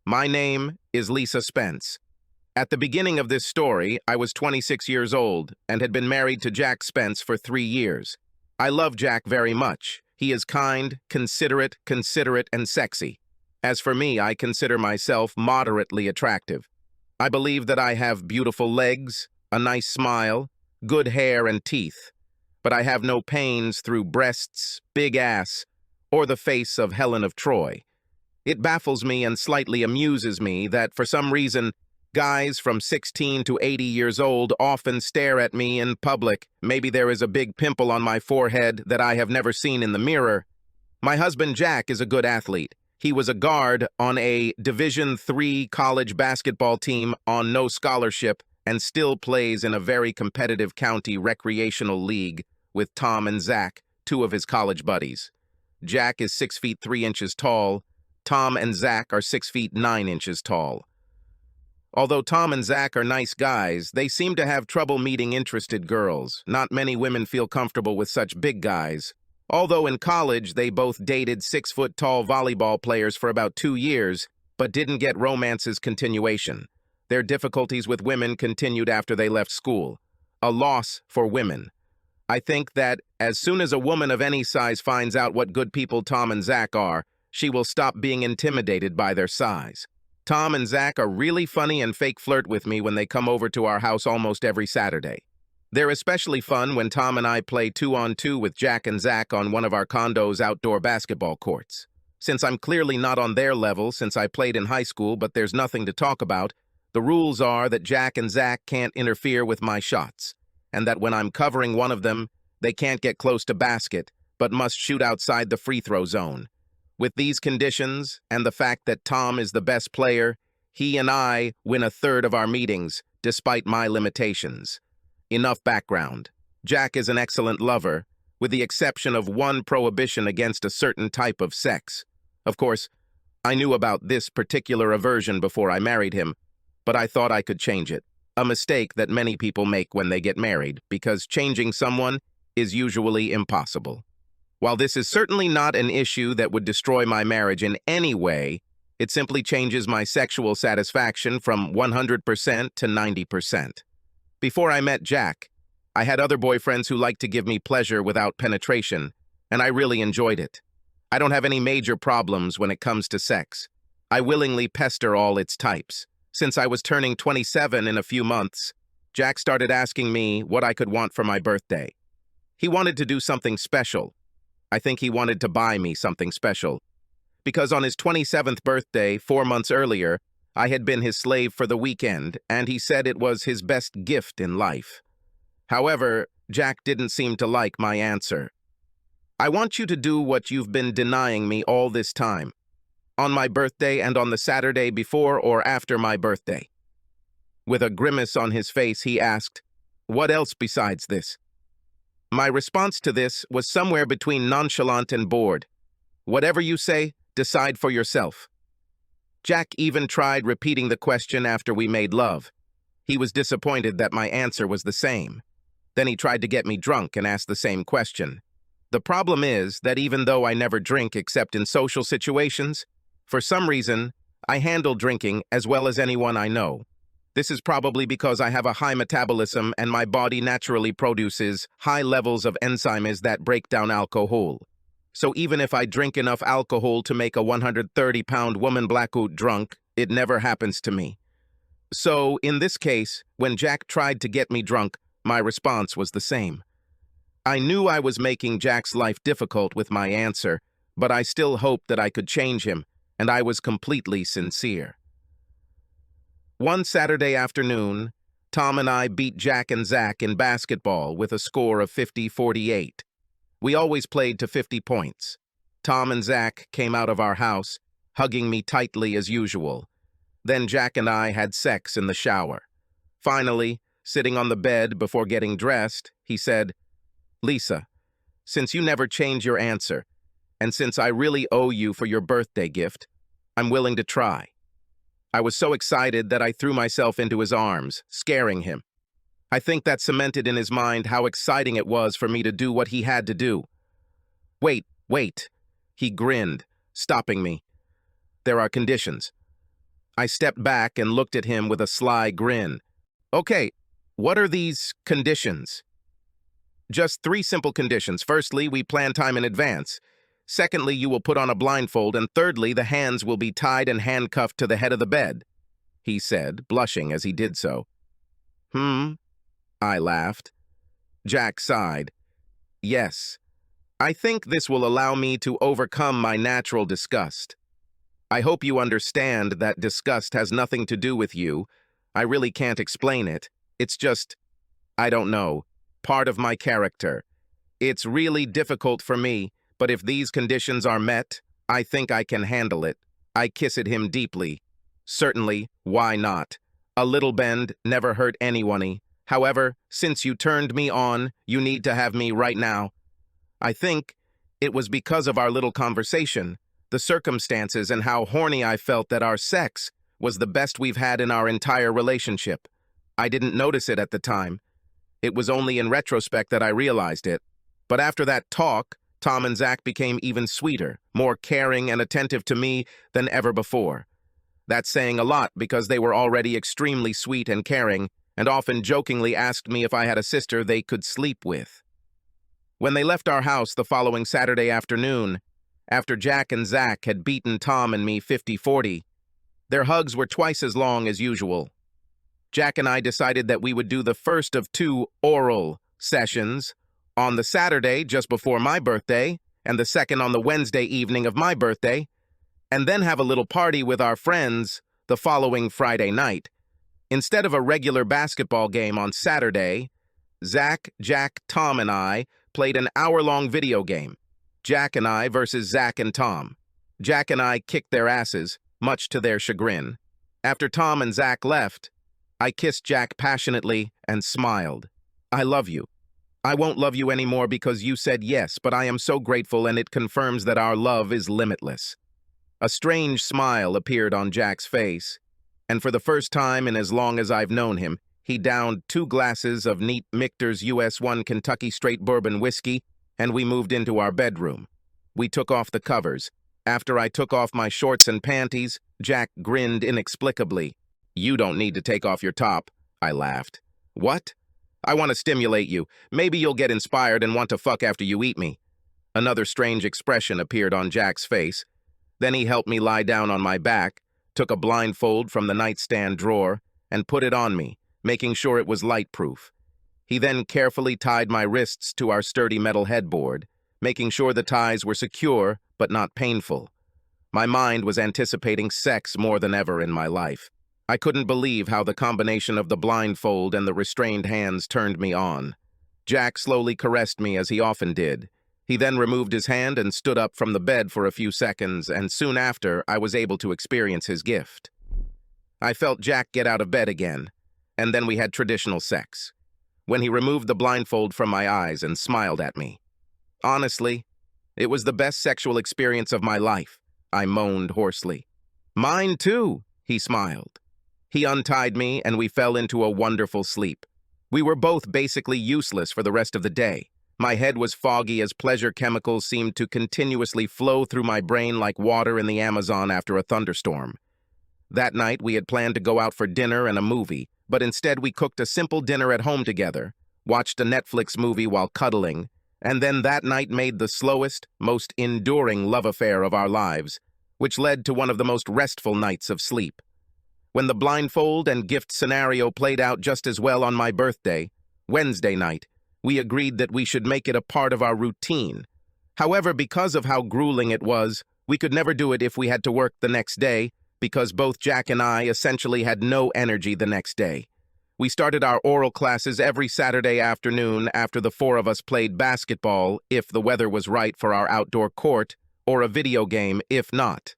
My name is Lisa Spence. At the beginning of this story, I was 26 years old and had been married to Jack Spence for 3 years. I love Jack very much. He is kind, considerate, and sexy. As for me, I consider myself moderately attractive. I believe that I have beautiful legs, a nice smile, good hair and teeth. But I have no pains through breasts, big ass, or the face of Helen of Troy. It baffles me and slightly amuses me that, for some reason, guys from 16 to 80 years old often stare at me in public. Maybe there is a big pimple on my forehead that I have never seen in the mirror. My husband Jack is a good athlete. He was a guard on a Division III college basketball team on no scholarship and still plays in a very competitive county recreational league with Tom and Zach, two of his college buddies. Jack is 6 feet 3 inches tall. Tom and Zach are 6 feet 9 inches tall. Although Tom and Zach are nice guys, they seem to have trouble meeting interested girls. Not many women feel comfortable with such big guys. Although in college, they both dated 6-foot-tall volleyball players for about 2 years, but didn't get romance's continuation. Their difficulties with women continued after they left school. A loss for women. I think that as soon as a woman of any size finds out what good people Tom and Zach are, she will stop being intimidated by their size. Tom and Zach are really funny and fake flirt with me when they come over to our house almost every Saturday. They're especially fun when Tom and I play 2-on-2 with Jack and Zach on one of our condo's outdoor basketball courts. Since I'm clearly not on their level since I played in high school but there's nothing to talk about, the rules are that Jack and Zach can't interfere with my shots, and that when I'm covering one of them, they can't get close to basket, but must shoot outside the free throw zone. With these conditions, and the fact that Tom is the best player, he and I win a third of our meetings, despite my limitations. Enough background. Jack is an excellent lover, with the exception of one prohibition against a certain type of sex. Of course, I knew about this particular aversion before I married him, but I thought I could change it. A mistake that many people make when they get married, because changing someone is usually impossible. While this is certainly not an issue that would destroy my marriage in any way, it simply changes my sexual satisfaction from 100% to 90%. Before I met Jack, I had other boyfriends who liked to give me pleasure without penetration, and I really enjoyed it. I don't have any major problems when it comes to sex. I willingly pester all its types. Since I was turning 27 in a few months, Jack started asking me what I could want for my birthday. He wanted to do something special. I think he wanted to buy me something special. Because on his 27th birthday, 4 months earlier, I had been his slave for the weekend, and he said it was his best gift in life. However, Jack didn't seem to like my answer. I want you to do what you've been denying me all this time. On my birthday and on the Saturday before or after my birthday. With a grimace on his face, he asked, "What else besides this?" My response to this was somewhere between nonchalant and bored. "Whatever you say, decide for yourself." Jack even tried repeating the question after we made love. He was disappointed that my answer was the same. Then he tried to get me drunk and asked the same question. The problem is that even though I never drink except in social situations, for some reason, I handle drinking as well as anyone I know. This is probably because I have a high metabolism and my body naturally produces high levels of enzymes that break down alcohol. So even if I drink enough alcohol to make a 130-pound woman blackout drunk, it never happens to me. So in this case, when Jack tried to get me drunk, my response was the same. I knew I was making Jack's life difficult with my answer, but I still hoped that I could change him, and I was completely sincere. One Saturday afternoon, Tom and I beat Jack and Zach in basketball with a score of 50-48. We always played to 50 points. Tom and Zach came out of our house, hugging me tightly as usual. Then Jack and I had sex in the shower. Finally, sitting on the bed before getting dressed, he said, "Lisa, since you never change your answer, and since I really owe you for your birthday gift, I'm willing to try." I was so excited that I threw myself into his arms, scaring him. I think that cemented in his mind how exciting it was for me to do what he had to do. Wait. He grinned, stopping me. "There are conditions." I stepped back and looked at him with a sly grin. Okay, what are these conditions? Just 3 simple conditions. Firstly, we plan time in advance. Secondly, you will put on a blindfold. And thirdly, the hands will be tied and handcuffed to the head of the bed, he said, blushing as he did so. I laughed. Jack sighed. Yes. I think this will allow me to overcome my natural disgust. I hope you understand that disgust has nothing to do with you. I really can't explain it. It's just, I don't know, part of my character. It's really difficult for me, but if these conditions are met, I think I can handle it. I kissed him deeply. Certainly, why not? A little bend never hurt anyone. However, since you turned me on, you need to have me right now. I think it was because of our little conversation, the circumstances, and how horny I felt that our sex was the best we've had in our entire relationship. I didn't notice it at the time. It was only in retrospect that I realized it. But after that talk, Tom and Zach became even sweeter, more caring and attentive to me than ever before. That's saying a lot because they were already extremely sweet and caring, and often jokingly asked me if I had a sister they could sleep with. When they left our house the following Saturday afternoon, after Jack and Zach had beaten Tom and me 50-40, their hugs were twice as long as usual. Jack and I decided that we would do the first of 2 oral sessions on the Saturday just before my birthday, and the second on the Wednesday evening of my birthday, and then have a little party with our friends the following Friday night. Instead of a regular basketball game on Saturday, Zach, Jack, Tom, and I played an hour-long video game, Jack and I versus Zach and Tom. Jack and I kicked their asses, much to their chagrin. After Tom and Zach left, I kissed Jack passionately and smiled. I love you. I won't love you anymore because you said yes, but I am so grateful, and it confirms that our love is limitless. A strange smile appeared on Jack's face, and for the first time in as long as I've known him, he downed 2 glasses of neat Michter's US 1 Kentucky Straight Bourbon whiskey, and we moved into our bedroom. We took off the covers. After I took off my shorts and panties, Jack grinned inexplicably. You don't need to take off your top, I laughed. What? I want to stimulate you. Maybe you'll get inspired and want to fuck after you eat me. Another strange expression appeared on Jack's face. Then he helped me lie down on my back, took a blindfold from the nightstand drawer, and put it on me, making sure it was light-proof. He then carefully tied my wrists to our sturdy metal headboard, making sure the ties were secure but not painful. My mind was anticipating sex more than ever in my life. I couldn't believe how the combination of the blindfold and the restrained hands turned me on. Jack slowly caressed me as he often did. He then removed his hand and stood up from the bed for a few seconds, and soon after, I was able to experience his gift. I felt Jack get out of bed again, and then we had traditional sex, when he removed the blindfold from my eyes and smiled at me. Honestly, it was the best sexual experience of my life, I moaned hoarsely. Mine too, he smiled. He untied me, and we fell into a wonderful sleep. We were both basically useless for the rest of the day. My head was foggy as pleasure chemicals seemed to continuously flow through my brain like water in the Amazon after a thunderstorm. That night, we had planned to go out for dinner and a movie, but instead we cooked a simple dinner at home together, watched a Netflix movie while cuddling, and then that night made the slowest, most enduring love affair of our lives, which led to one of the most restful nights of sleep. When the blindfold and gift scenario played out just as well on my birthday, Wednesday night, we agreed that we should make it a part of our routine. However, because of how grueling it was, we could never do it if we had to work the next day, because both Jack and I essentially had no energy the next day. We started our oral classes every Saturday afternoon after the 4 of us played basketball if the weather was right for our outdoor court, or a video game if not.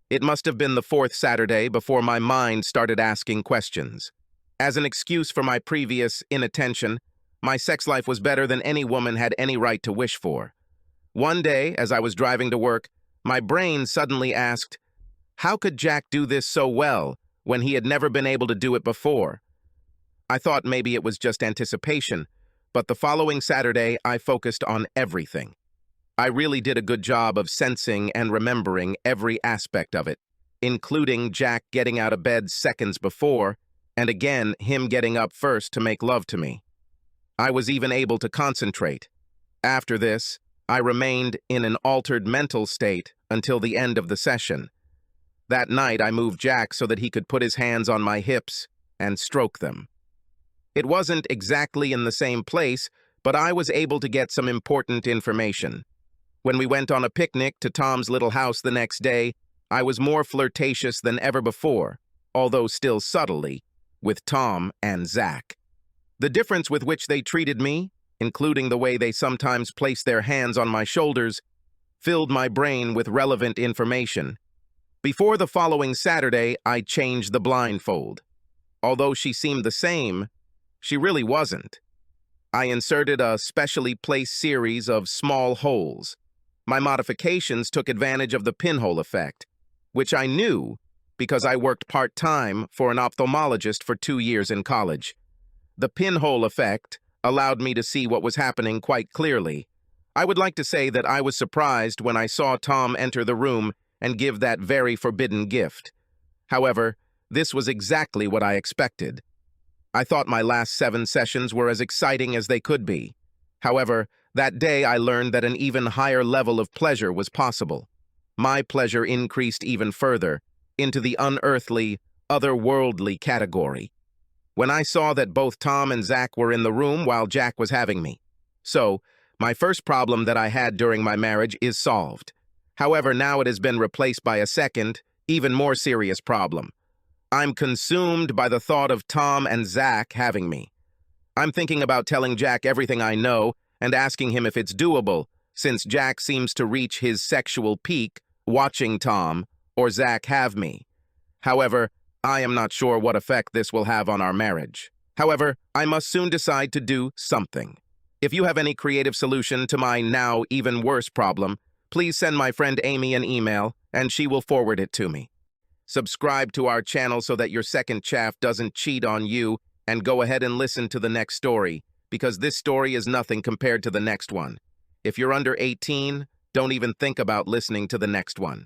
It must have been the 4th Saturday before my mind started asking questions. As an excuse for my previous inattention, my sex life was better than any woman had any right to wish for. One day, as I was driving to work, my brain suddenly asked, how could Jack do this so well when he had never been able to do it before? I thought maybe it was just anticipation, but the following Saturday I focused on everything. I really did a good job of sensing and remembering every aspect of it. including Jack getting out of bed seconds before, and again him getting up first to make love to me. I was even able to concentrate. After this, I remained in an altered mental state until the end of the session. That night, I moved Jack so that he could put his hands on my hips and stroke them. It wasn't exactly in the same place, but I was able to get some important information. When we went on a picnic to Tom's little house the next day, I was more flirtatious than ever before, although still subtly, with Tom and Zach. The difference with which they treated me, including the way they sometimes placed their hands on my shoulders, filled my brain with relevant information. Before the following Saturday, I changed the blindfold. Although she seemed the same, she really wasn't. I inserted a specially placed series of small holes. My modifications took advantage of the pinhole effect, which I knew because I worked part-time for an ophthalmologist for 2 years in college. The pinhole effect allowed me to see what was happening quite clearly. I would like to say that I was surprised when I saw Tom enter the room and give that very forbidden gift. However, this was exactly what I expected. I thought my last 7 sessions were as exciting as they could be. However, that day I learned that an even higher level of pleasure was possible. My pleasure increased even further, into the unearthly, otherworldly category, when I saw that both Tom and Zach were in the room while Jack was having me. So, my first problem that I had during my marriage is solved. However, now it has been replaced by a second, even more serious problem. I'm consumed by the thought of Tom and Zach having me. I'm thinking about telling Jack everything I know and asking him if it's doable, since Jack seems to reach his sexual peak watching Tom or Zach have me. However, I am not sure what effect this will have on our marriage. However, I must soon decide to do something. If you have any creative solution to my now even worse problem, please send my friend Amy an email, and she will forward it to me. Subscribe to our channel so that your second chaff doesn't cheat on you, and go ahead and listen to the next story, because this story is nothing compared to the next one. If you're under 18, don't even think about listening to the next one.